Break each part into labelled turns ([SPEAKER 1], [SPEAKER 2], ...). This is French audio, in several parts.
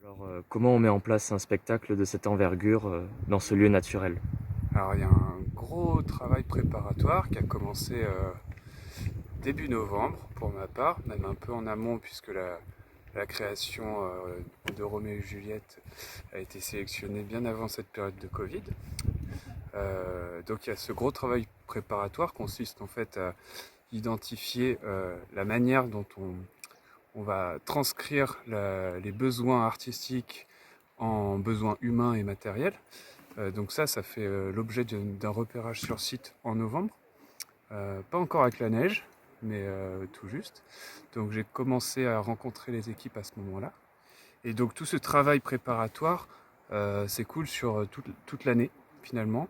[SPEAKER 1] Alors, comment on met en place un spectacle de cette envergure dans ce lieu naturel?
[SPEAKER 2] Alors il y a un gros travail préparatoire qui a commencé début novembre pour ma part, même un peu en amont puisque la création de Roméo et Juliette a été sélectionnée bien avant cette période de Covid. Donc il y a ce gros travail préparatoire consiste en fait à identifier la manière dont on va transcrire les besoins artistiques en besoins humains et matériels. Donc ça fait l'objet d'un repérage sur site en novembre. Pas encore avec la neige, mais tout juste. Donc j'ai commencé à rencontrer les équipes à ce moment-là. Et donc tout ce travail préparatoire s'écoule sur toute l'année finalement,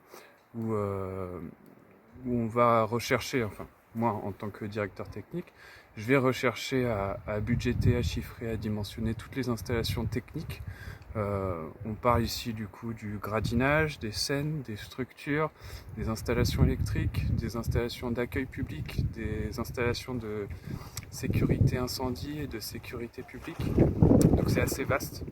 [SPEAKER 2] où on va rechercher, enfin moi en tant que directeur technique, je vais rechercher à budgéter, à chiffrer, à dimensionner toutes les installations techniques. On parle ici du coup du gradinage, des scènes, des structures, des installations électriques, des installations d'accueil public, des installations de sécurité incendie et de sécurité publique. Donc c'est assez vaste.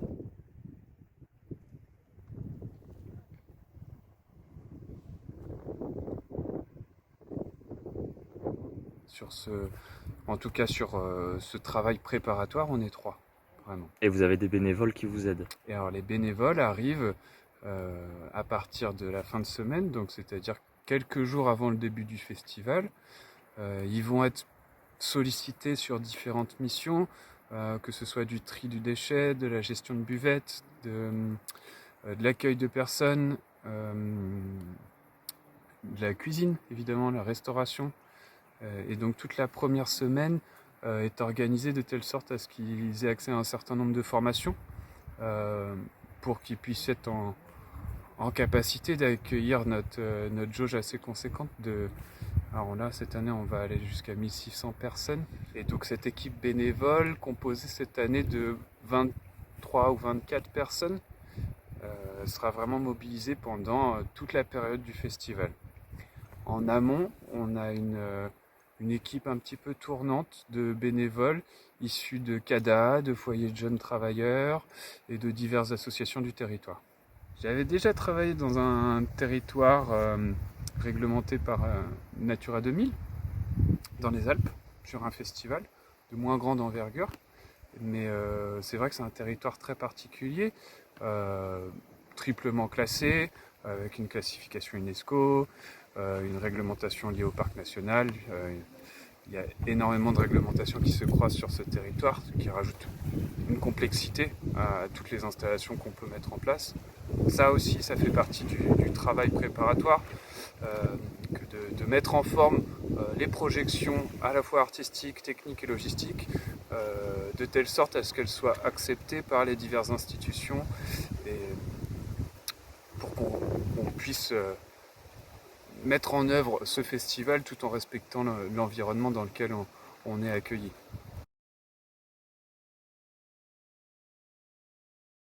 [SPEAKER 2] Sur ce, en tout cas sur ce travail préparatoire, on est trois, vraiment.
[SPEAKER 1] Et vous avez des bénévoles qui vous aident?
[SPEAKER 2] Et alors les bénévoles arrivent à partir de la fin de semaine, donc c'est-à-dire quelques jours avant le début du festival. Ils vont être sollicités sur différentes missions, que ce soit du tri du déchet, de la gestion de buvettes, de l'accueil de personnes, de la cuisine évidemment, la restauration. Et donc toute la première semaine est organisée de telle sorte à ce qu'ils aient accès à un certain nombre de formations pour qu'ils puissent être en capacité d'accueillir notre jauge assez conséquente de... Alors là, cette année, on va aller jusqu'à 1600 personnes. Et donc cette équipe bénévole, composée cette année de 23 ou 24 personnes, sera vraiment mobilisée pendant toute la période du festival. En amont, on a une équipe un petit peu tournante de bénévoles issus de CADA, de foyers de jeunes travailleurs et de diverses associations du territoire. J'avais déjà travaillé dans un territoire réglementé par Natura 2000, dans les Alpes, sur un festival de moins grande envergure. Mais c'est vrai que c'est un territoire très particulier, triplement classé, avec une classification UNESCO, une réglementation liée au parc national. Il y a énormément de réglementations qui se croisent sur ce territoire, ce qui rajoute une complexité à toutes les installations qu'on peut mettre en place. Ça aussi, ça fait partie du travail préparatoire, de mettre en forme les projections à la fois artistiques, techniques et logistiques, de telle sorte à ce qu'elles soient acceptées par les diverses institutions et pour qu'on puisse mettre en œuvre ce festival tout en respectant l'environnement dans lequel on est accueilli.